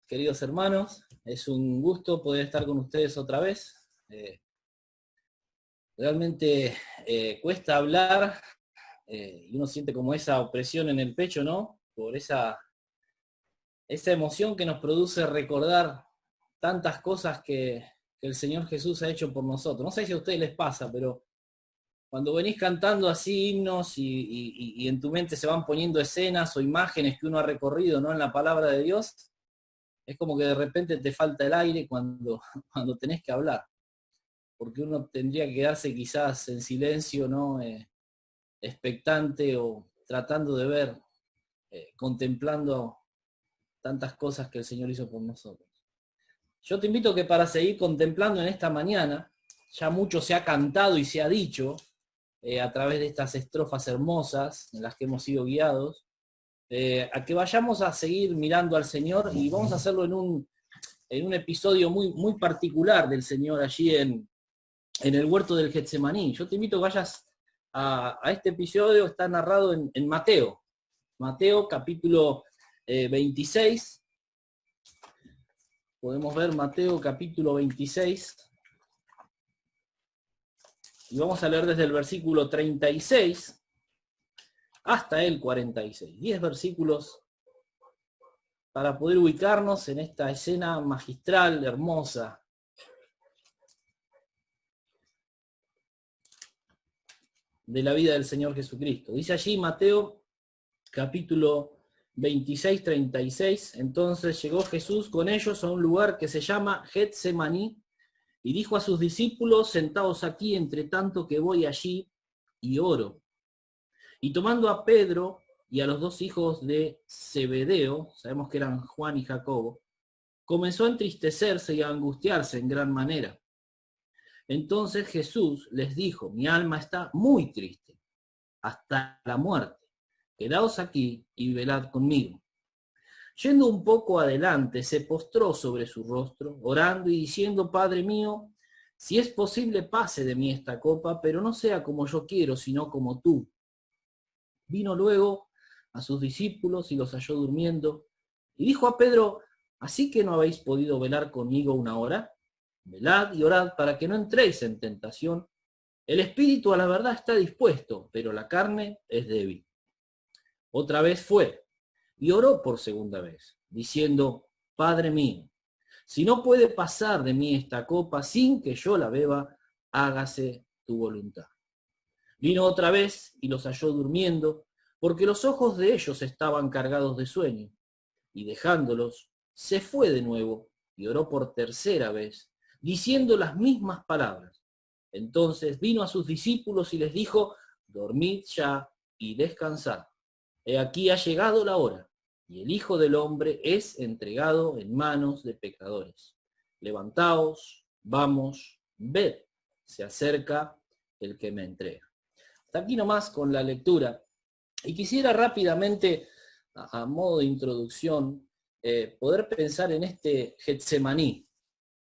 queridos hermanos. Es un gusto poder estar con ustedes otra vez. Realmente cuesta hablar y uno siente como esa opresión en el pecho, ¿no? Por esa emoción que nos produce recordar tantas cosas que el Señor Jesús ha hecho por nosotros. No sé si a ustedes les pasa, pero cuando venís cantando así himnos y en tu mente se van poniendo escenas o imágenes que uno ha recorrido, ¿no?, en la palabra de Dios, es como que de repente te falta el aire cuando tenés que hablar, porque uno tendría que quedarse quizás en silencio, ¿no? Expectante o tratando de ver, contemplando tantas cosas que el Señor hizo por nosotros. Yo te invito que para seguir contemplando en esta mañana, ya mucho se ha cantado y se ha dicho a través de estas estrofas hermosas en las que hemos sido guiados, a que vayamos a seguir mirando al Señor, y vamos a hacerlo en un episodio muy, muy particular del Señor allí en el huerto del Getsemaní. Yo te invito a que vayas a este episodio. Está narrado en Mateo capítulo 26. Podemos ver Mateo capítulo 26. Y vamos a leer desde el versículo 36 hasta el 46. 10 versículos para poder ubicarnos en esta escena magistral, hermosa, de la vida del Señor Jesucristo. Dice allí Mateo capítulo 26, 36. Entonces llegó Jesús con ellos a un lugar que se llama Getsemaní, y dijo a sus discípulos: sentaos aquí, entre tanto que voy allí y oro. Y tomando a Pedro y a los dos hijos de Zebedeo, sabemos que eran Juan y Jacobo, comenzó a entristecerse y a angustiarse en gran manera. Entonces Jesús les dijo: mi alma está muy triste, hasta la muerte. Quedaos aquí y velad conmigo. Yendo un poco adelante, se postró sobre su rostro, orando y diciendo: Padre mío, si es posible, pase de mí esta copa, pero no sea como yo quiero, sino como tú. Vino luego a sus discípulos y los halló durmiendo, y dijo a Pedro: ¿así que no habéis podido velar conmigo una hora? Velad y orad para que no entréis en tentación. El espíritu a la verdad está dispuesto, pero la carne es débil. Otra vez fue y oró por segunda vez, diciendo: Padre mío, si no puede pasar de mí esta copa sin que yo la beba, hágase tu voluntad. Vino otra vez y los halló durmiendo, porque los ojos de ellos estaban cargados de sueño. Y dejándolos, se fue de nuevo y oró por tercera vez, diciendo las mismas palabras. Entonces vino a sus discípulos y les dijo: dormid ya y descansad. He aquí ha llegado la hora, y el Hijo del Hombre es entregado en manos de pecadores. Levantaos, vamos, ved, se acerca el que me entrega. Hasta aquí nomás con la lectura. Y quisiera rápidamente, a modo de introducción, poder pensar en este Getsemaní.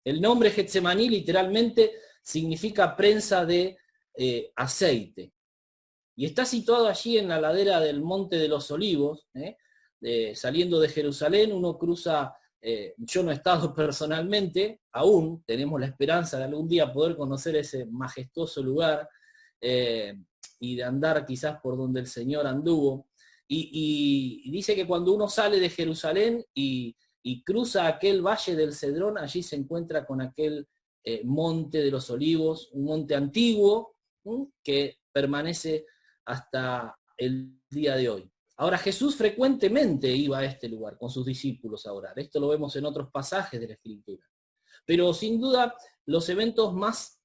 El nombre Getsemaní literalmente significa prensa de aceite. Y está situado allí en la ladera del Monte de los Olivos, saliendo de Jerusalén. Uno cruza, yo no he estado personalmente, aún tenemos la esperanza de algún día poder conocer ese majestuoso lugar, y de andar quizás por donde el Señor anduvo. Y dice que cuando uno sale de Jerusalén y cruza aquel valle del Cedrón, allí se encuentra con aquel Monte de los Olivos, un monte antiguo que permanece hasta el día de hoy. Ahora, Jesús frecuentemente iba a este lugar con sus discípulos a orar. Esto lo vemos en otros pasajes de la Escritura. Pero sin duda, los eventos más,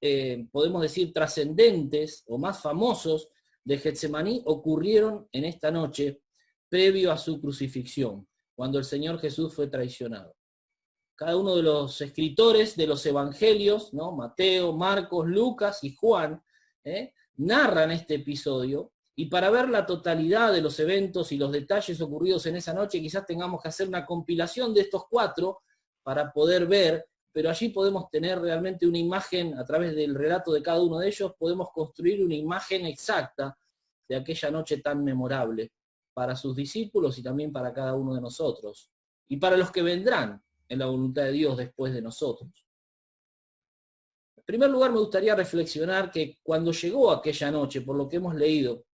podemos decir, trascendentes o más famosos de Getsemaní ocurrieron en esta noche previo a su crucifixión, cuando el Señor Jesús fue traicionado. Cada uno de los escritores de los evangelios, ¿no?, Mateo, Marcos, Lucas y Juan, narran este episodio, y para ver la totalidad de los eventos y los detalles ocurridos en esa noche, quizás tengamos que hacer una compilación de estos cuatro para poder ver, pero allí podemos tener realmente una imagen, a través del relato de cada uno de ellos, podemos construir una imagen exacta de aquella noche tan memorable para sus discípulos y también para cada uno de nosotros, y para los que vendrán en la voluntad de Dios después de nosotros. En primer lugar, me gustaría reflexionar que cuando llegó aquella noche, por lo que hemos leído,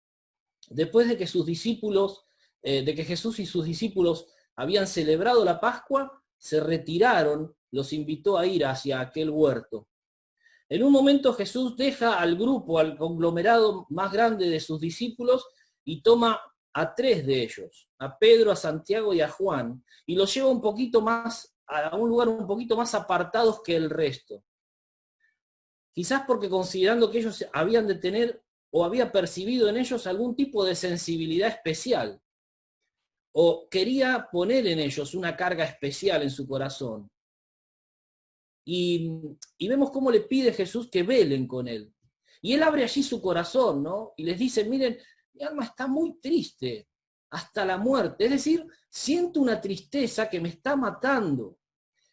después de que sus discípulos, de que Jesús y sus discípulos habían celebrado la Pascua, se retiraron, los invitó a ir hacia aquel huerto. En un momento Jesús deja al grupo, al conglomerado más grande de sus discípulos, y toma a 3 de ellos, a Pedro, a Santiago y a Juan, y los lleva un poquito más, a un lugar un poquito más apartados que el resto. Quizás porque considerando que ellos habían de tener o había percibido en ellos algún tipo de sensibilidad especial, o quería poner en ellos una carga especial en su corazón. Y vemos cómo le pide Jesús que velen con él. Y él abre allí su corazón, ¿no? Y les dice, miren, mi alma está muy triste, hasta la muerte. Es decir, siento una tristeza que me está matando.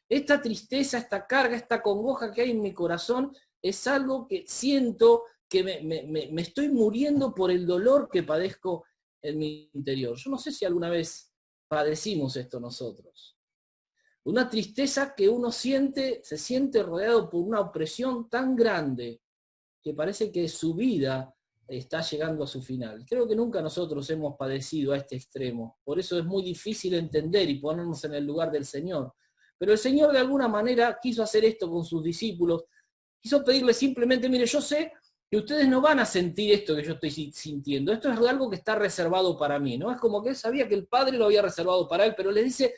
Esta tristeza, esta carga, esta congoja que hay en mi corazón, es algo que siento que me estoy muriendo por el dolor que padezco en mi interior. Yo no sé si alguna vez padecimos esto nosotros. Una tristeza que uno siente, se siente rodeado por una opresión tan grande que parece que su vida está llegando a su final. Creo que nunca nosotros hemos padecido a este extremo. Por eso es muy difícil entender y ponernos en el lugar del Señor. Pero el Señor de alguna manera quiso hacer esto con sus discípulos. Quiso pedirles simplemente, mire, yo sé que ustedes no van a sentir esto que yo estoy sintiendo. Esto es algo que está reservado para mí, ¿no? Es como que él sabía que el Padre lo había reservado para él, pero les dice,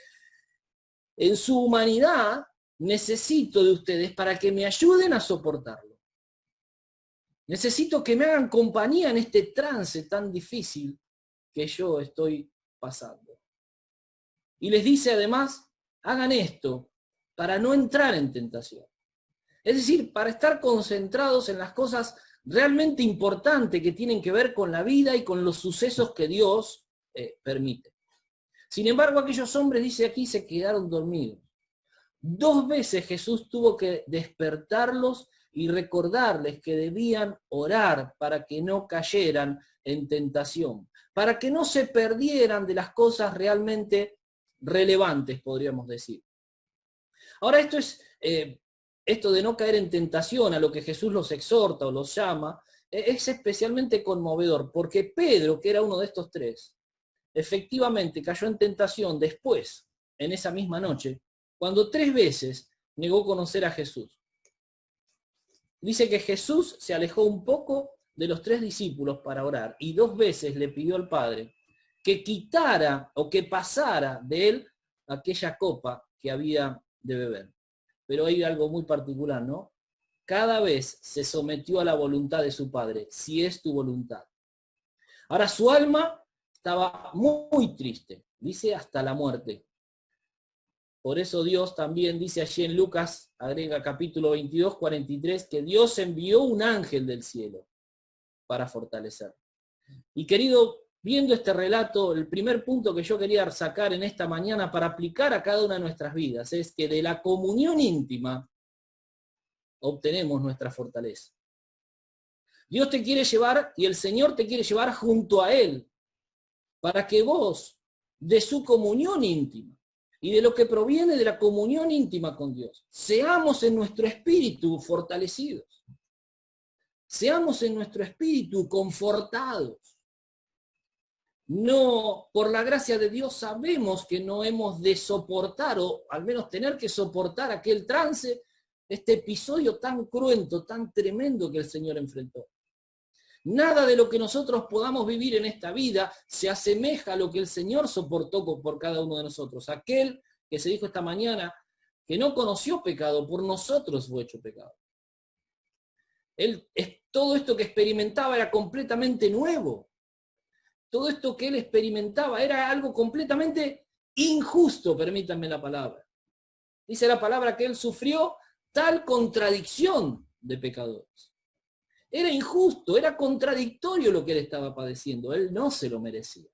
en su humanidad necesito de ustedes para que me ayuden a soportarlo. Necesito que me hagan compañía en este trance tan difícil que yo estoy pasando. Y les dice además, hagan esto para no entrar en tentación. Es decir, para estar concentrados en las cosas realmente importantes que tienen que ver con la vida y con los sucesos que Dios permite. Sin embargo, aquellos hombres, dice aquí, se quedaron dormidos. 2 veces Jesús tuvo que despertarlos y recordarles que debían orar para que no cayeran en tentación, para que no se perdieran de las cosas realmente relevantes, podríamos decir. Ahora, esto de no caer en tentación, a lo que Jesús los exhorta o los llama, es especialmente conmovedor, porque Pedro, que era uno de estos 3, efectivamente cayó en tentación después, en esa misma noche, cuando 3 veces negó conocer a Jesús. Dice que Jesús se alejó un poco de los 3 discípulos para orar y 2 veces le pidió al Padre que quitara o que pasara de él aquella copa que había de beber. Pero hay algo muy particular, ¿no? Cada vez se sometió a la voluntad de su Padre, si es tu voluntad. Ahora su alma estaba muy triste, dice hasta la muerte. Por eso Dios también dice allí en Lucas, agrega capítulo 22, 43, que Dios envió un ángel del cielo para fortalecer. Y querido, viendo este relato, el primer punto que yo quería sacar en esta mañana para aplicar a cada una de nuestras vidas es que de la comunión íntima obtenemos nuestra fortaleza. Dios te quiere llevar y el Señor te quiere llevar junto a Él para que vos, de su comunión íntima, y de lo que proviene de la comunión íntima con Dios, seamos en nuestro espíritu fortalecidos, seamos en nuestro espíritu confortados. No, por la gracia de Dios sabemos que no hemos de soportar, o al menos tener que soportar aquel trance, este episodio tan cruento, tan tremendo que el Señor enfrentó. Nada de lo que nosotros podamos vivir en esta vida se asemeja a lo que el Señor soportó por cada uno de nosotros. Aquel que se dijo esta mañana que no conoció pecado, por nosotros fue hecho pecado. Todo esto que experimentaba era completamente nuevo. Todo esto que él experimentaba era algo completamente injusto, permítanme la palabra. Dice la palabra que él sufrió tal contradicción de pecadores. Era injusto, era contradictorio lo que él estaba padeciendo. Él no se lo merecía.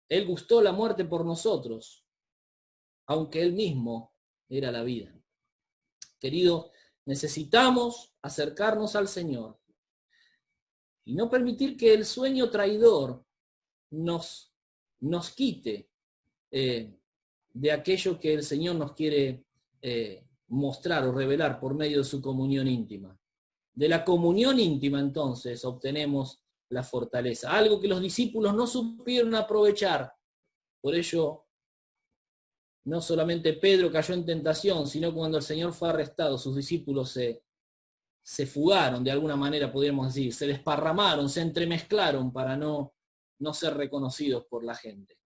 Él gustó la muerte por nosotros, aunque él mismo era la vida. Querido, necesitamos acercarnos al Señor y no permitir que el sueño traidor nos quite de aquello que el Señor nos quiere mostrar o revelar por medio de su comunión íntima. De la comunión íntima, entonces, obtenemos la fortaleza, algo que los discípulos no supieron aprovechar. Por ello, no solamente Pedro cayó en tentación, sino cuando el Señor fue arrestado, sus discípulos se fugaron, de alguna manera podríamos decir, se desparramaron, se entremezclaron para no ser reconocidos por la gente.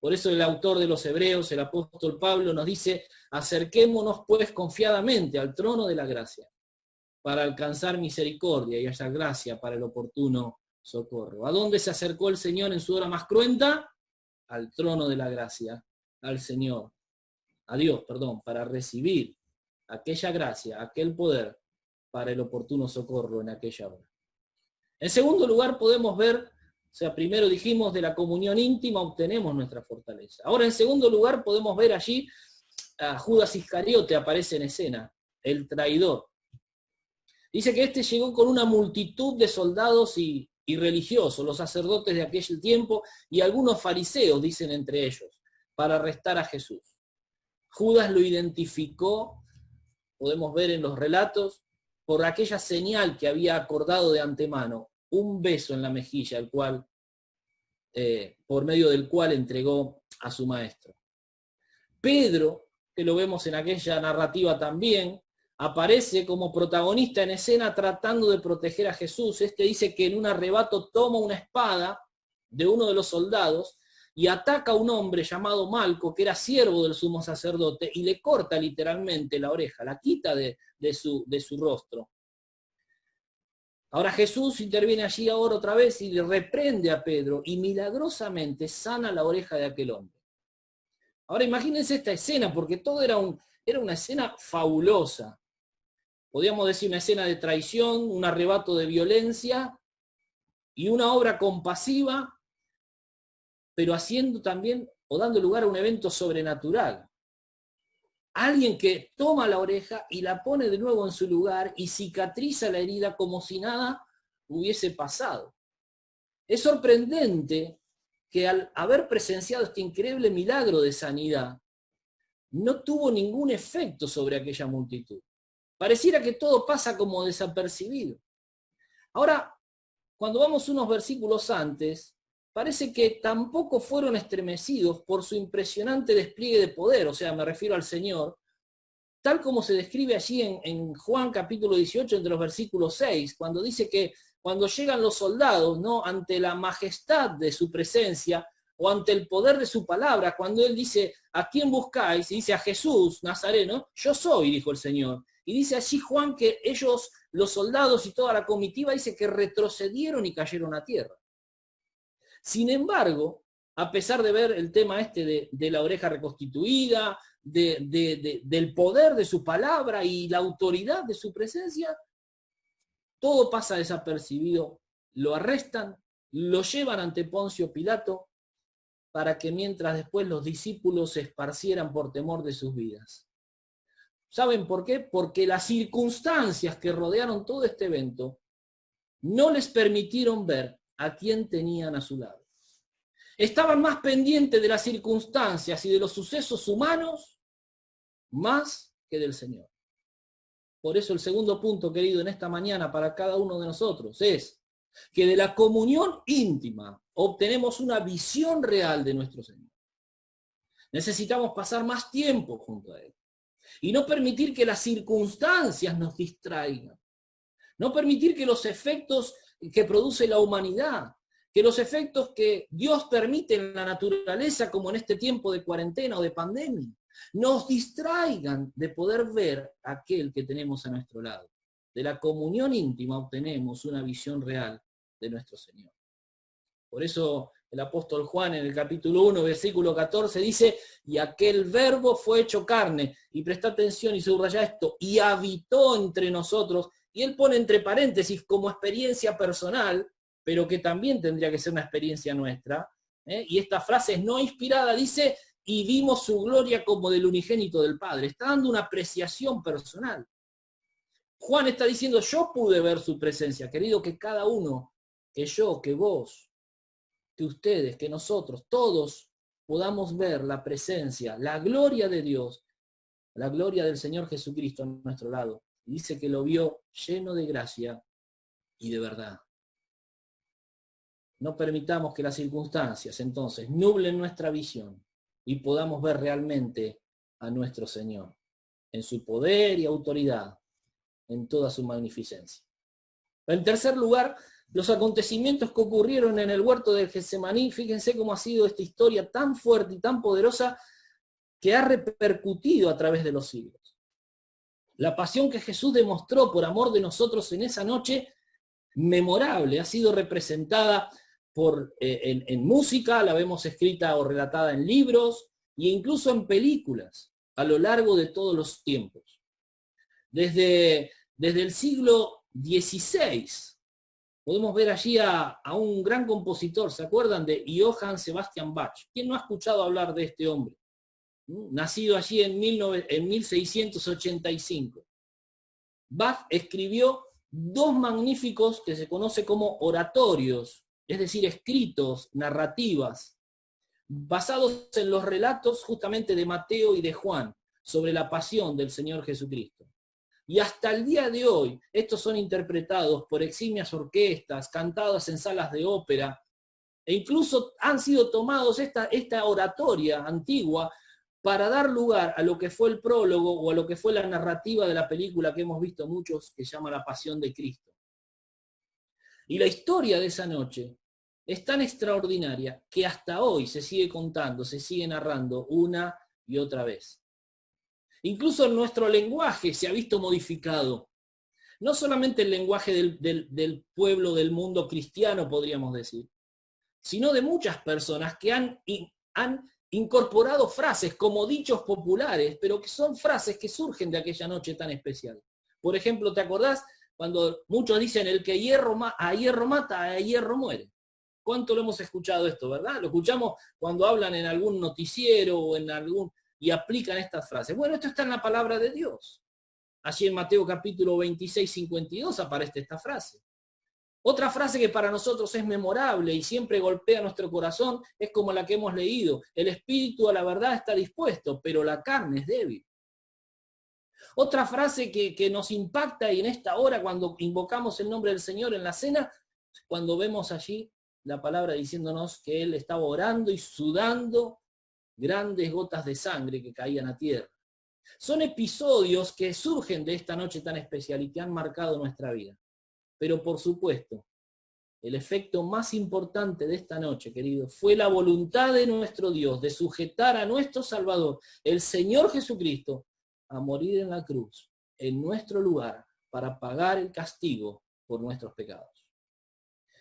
Por eso el autor de los Hebreos, el apóstol Pablo, nos dice: acerquémonos pues confiadamente al trono de la gracia, para alcanzar misericordia y hallar gracia para el oportuno socorro. ¿A dónde se acercó el Señor en su hora más cruenta? Al trono de la gracia, al Señor, a Dios, perdón, para recibir aquella gracia, aquel poder para el oportuno socorro en aquella hora. En segundo lugar podemos ver, o sea, primero dijimos de la comunión íntima obtenemos nuestra fortaleza. Ahora en segundo lugar podemos ver allí a Judas Iscariote aparece en escena, el traidor. Dice que este llegó con una multitud de soldados y religiosos, los sacerdotes de aquel tiempo y algunos fariseos, dicen entre ellos, para arrestar a Jesús. Judas lo identificó, podemos ver en los relatos, por aquella señal que había acordado de antemano, un beso en la mejilla, el cual, por medio del cual entregó a su maestro. Pedro, que lo vemos en aquella narrativa también, aparece como protagonista en escena tratando de proteger a Jesús. Este dice que en un arrebato toma una espada de uno de los soldados y ataca a un hombre llamado Malco, que era siervo del sumo sacerdote, y le corta literalmente la oreja, la quita de su rostro. Ahora Jesús interviene allí ahora otra vez y le reprende a Pedro y milagrosamente sana la oreja de aquel hombre. Ahora imagínense esta escena, porque todo era una escena fabulosa. Podríamos decir una escena de traición, un arrebato de violencia y una obra compasiva, pero haciendo también o dando lugar a un evento sobrenatural. Alguien que toma la oreja y la pone de nuevo en su lugar y cicatriza la herida como si nada hubiese pasado. Es sorprendente que al haber presenciado este increíble milagro de sanidad, no tuvo ningún efecto sobre aquella multitud. Pareciera que todo pasa como desapercibido. Ahora, cuando vamos unos versículos antes, parece que tampoco fueron estremecidos por su impresionante despliegue de poder, o sea, me refiero al Señor, tal como se describe allí en Juan capítulo 18, entre los versículos 6, cuando dice que cuando llegan los soldados, ¿no?, ante la majestad de su presencia, o ante el poder de su palabra, cuando él dice: ¿a quién buscáis? Y dice: a Jesús Nazareno. Yo soy, dijo el Señor. Y dice allí Juan que ellos, los soldados y toda la comitiva, dice que retrocedieron y cayeron a tierra. Sin embargo, a pesar de ver el tema este de la oreja reconstituida, del poder de su palabra y la autoridad de su presencia, todo pasa desapercibido. Lo arrestan, lo llevan ante Poncio Pilato, para que mientras después los discípulos se esparcieran por temor de sus vidas. ¿Saben por qué? Porque las circunstancias que rodearon todo este evento no les permitieron ver a quién tenían a su lado. Estaban más pendientes de las circunstancias y de los sucesos humanos más que del Señor. Por eso el segundo punto, querido, en esta mañana para cada uno de nosotros es que de la comunión íntima obtenemos una visión real de nuestro Señor. Necesitamos pasar más tiempo junto a Él y no permitir que las circunstancias nos distraigan. No permitir que los efectos que produce la humanidad, que los efectos que Dios permite en la naturaleza, como en este tiempo de cuarentena o de pandemia, nos distraigan de poder ver a aquel que tenemos a nuestro lado. De la comunión íntima obtenemos una visión real de nuestro Señor. Por eso el apóstol Juan en el capítulo 1, versículo 14 dice: y aquel verbo fue hecho carne, y presta atención y subraya esto, y habitó entre nosotros, y él pone entre paréntesis como experiencia personal, pero que también tendría que ser una experiencia nuestra, y esta frase es no inspirada, dice: y vimos su gloria como del unigénito del Padre. Está dando una apreciación personal. Juan está diciendo: yo pude ver su presencia, querido, que cada uno, que yo, que vos, que ustedes, que nosotros, todos podamos ver la presencia, la gloria de Dios, la gloria del Señor Jesucristo a nuestro lado. Dice que lo vio lleno de gracia y de verdad. No permitamos que las circunstancias entonces nublen nuestra visión y podamos ver realmente a nuestro Señor en su poder y autoridad, en toda su magnificencia. En tercer lugar, los acontecimientos que ocurrieron en el huerto del Getsemaní. Fíjense cómo ha sido esta historia tan fuerte y tan poderosa que ha repercutido a través de los siglos. La pasión que Jesús demostró por amor de nosotros en esa noche, memorable, ha sido representada en música, la vemos escrita o relatada en libros e incluso en películas a lo largo de todos los tiempos. Desde el siglo XVI podemos ver allí a un gran compositor, ¿se acuerdan de Johann Sebastian Bach? ¿Quién no ha escuchado hablar de este hombre? Nacido allí en 1685. Bach escribió dos magníficos que se conoce como oratorios, es decir, escritos, narrativas, basados en los relatos justamente de Mateo y de Juan sobre la pasión del Señor Jesucristo. Y hasta el día de hoy, estos son interpretados por eximias orquestas, cantados en salas de ópera, e incluso han sido tomados esta oratoria antigua para dar lugar a lo que fue el prólogo o a lo que fue la narrativa de la película que hemos visto muchos, que se llama La Pasión de Cristo. Y la historia de esa noche es tan extraordinaria que hasta hoy se sigue contando, se sigue narrando una y otra vez. Incluso nuestro lenguaje se ha visto modificado. No solamente el lenguaje del pueblo, del mundo cristiano, podríamos decir, sino de muchas personas que han incorporado frases como dichos populares, pero que son frases que surgen de aquella noche tan especial. Por ejemplo, ¿te acordás cuando muchos dicen el que a hierro mata, a hierro muere? ¿Cuánto lo hemos escuchado esto, verdad? Lo escuchamos cuando hablan en algún noticiero o y aplican estas frases. Bueno, esto está en la palabra de Dios. Allí en Mateo capítulo 26, 52 aparece esta frase. Otra frase que para nosotros es memorable y siempre golpea nuestro corazón es como la que hemos leído. El espíritu a la verdad está dispuesto, pero la carne es débil. Otra frase que nos impacta y en esta hora cuando invocamos el nombre del Señor en la cena, cuando vemos allí la palabra diciéndonos que Él estaba orando y sudando grandes gotas de sangre que caían a tierra. Son episodios que surgen de esta noche tan especial y que han marcado nuestra vida. Pero por supuesto, el efecto más importante de esta noche, querido, fue la voluntad de nuestro Dios de sujetar a nuestro Salvador, el Señor Jesucristo, a morir en la cruz, en nuestro lugar, para pagar el castigo por nuestros pecados.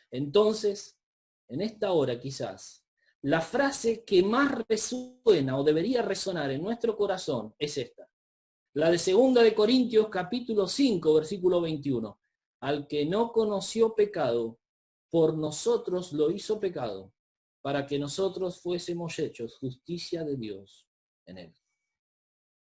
Entonces, en esta hora quizás, la frase que más resuena o debería resonar en nuestro corazón es esta. La de 2 de Corintios capítulo 5, versículo 21. Al que no conoció pecado, por nosotros lo hizo pecado, para que nosotros fuésemos hechos justicia de Dios en él.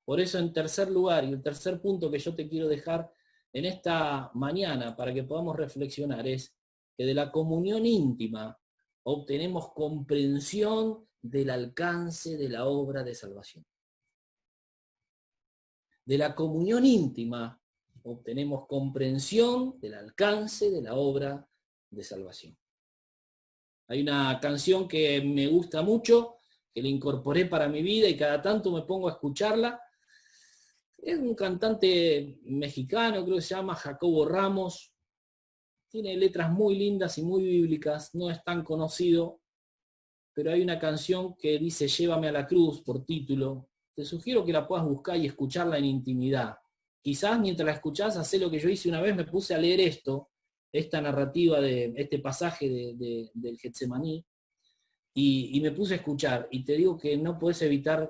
Por eso, en tercer lugar, y el tercer punto que yo te quiero dejar en esta mañana para que podamos reflexionar es que de la comunión íntima obtenemos comprensión del alcance de la obra de salvación. De la comunión íntima obtenemos comprensión del alcance de la obra de salvación. Hay una canción que me gusta mucho, que la incorporé para mi vida y cada tanto me pongo a escucharla. Es un cantante mexicano, creo que se llama Jacobo Ramos. Tiene letras muy lindas y muy bíblicas, no es tan conocido, pero hay una canción que dice Llévame a la cruz por título. Te sugiero que la puedas buscar y escucharla en intimidad. Quizás mientras la escuchás, hacé lo que yo hice una vez, me puse a leer esta narrativa de este pasaje del Getsemaní, y me puse a escuchar, y te digo que no podés evitar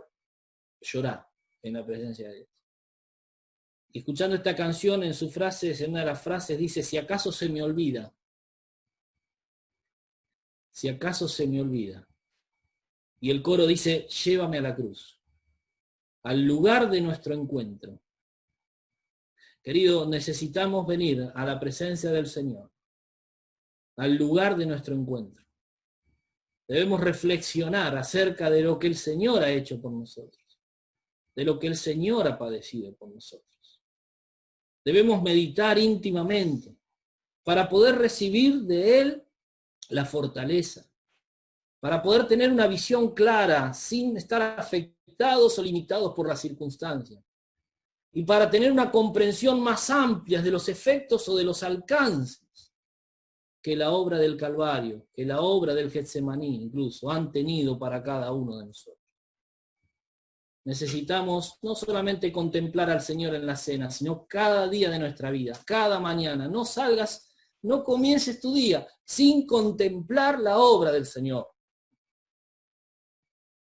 llorar en la presencia de Dios. Y escuchando esta canción, en sus frases, en una de las frases dice, si acaso se me olvida, si acaso se me olvida. Y el coro dice, llévame a la cruz, al lugar de nuestro encuentro. Querido, necesitamos venir a la presencia del Señor, al lugar de nuestro encuentro. Debemos reflexionar acerca de lo que el Señor ha hecho por nosotros, de lo que el Señor ha padecido por nosotros. Debemos meditar íntimamente para poder recibir de Él la fortaleza, para poder tener una visión clara sin estar afectados o limitados por las circunstancias, y para tener una comprensión más amplia de los efectos o de los alcances que la obra del Calvario, que la obra del Getsemaní incluso han tenido para cada uno de nosotros. Necesitamos no solamente contemplar al Señor en la cena, sino cada día de nuestra vida, cada mañana. No salgas, no comiences tu día sin contemplar la obra del Señor.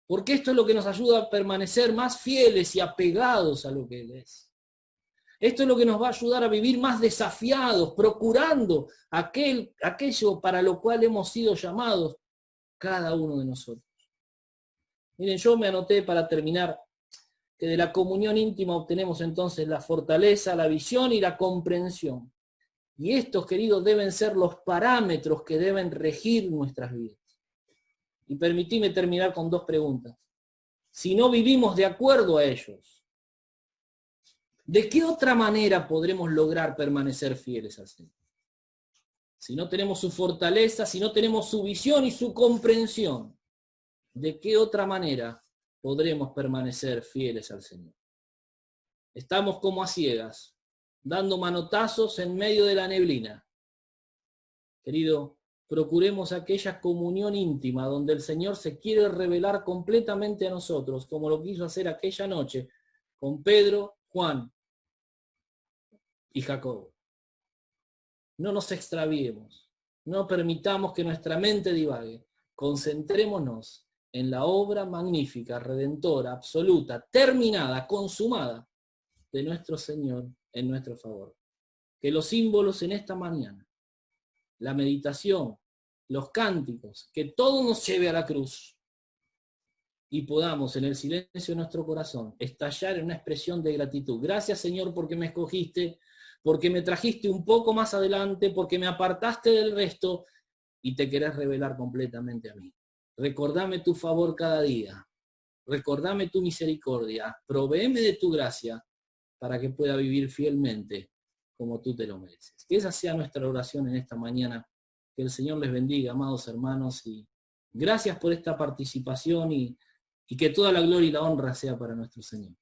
Porque esto es lo que nos ayuda a permanecer más fieles y apegados a lo que Él es. Esto es lo que nos va a ayudar a vivir más desafiados, procurando aquello para lo cual hemos sido llamados cada uno de nosotros. Miren, yo me anoté para terminar que de la comunión íntima obtenemos entonces la fortaleza, la visión y la comprensión. Y estos, queridos, deben ser los parámetros que deben regir nuestras vidas. Y permitime terminar con dos preguntas. Si no vivimos de acuerdo a ellos, ¿de qué otra manera podremos lograr permanecer fieles al Señor? Si no tenemos su fortaleza, si no tenemos su visión y su comprensión, ¿de qué otra manera podremos permanecer fieles al Señor? Estamos como a ciegas, dando manotazos en medio de la neblina. Querido, procuremos aquella comunión íntima donde el Señor se quiere revelar completamente a nosotros, como lo quiso hacer aquella noche con Pedro, Juan y Jacobo. No nos extraviemos, no permitamos que nuestra mente divague, concentrémonos en la obra magnífica, redentora, absoluta, terminada, consumada de nuestro Señor en nuestro favor. Que los símbolos en esta mañana, la meditación, los cánticos, que todo nos lleve a la cruz y podamos en el silencio de nuestro corazón estallar en una expresión de gratitud. Gracias, Señor, porque me escogiste, porque me trajiste un poco más adelante, porque me apartaste del resto y te querés revelar completamente a mí. Recordame tu favor cada día, recordame tu misericordia, provéeme de tu gracia para que pueda vivir fielmente como tú te lo mereces. Que esa sea nuestra oración en esta mañana. Que el Señor les bendiga, amados hermanos, y gracias por esta participación y que toda la gloria y la honra sea para nuestro Señor.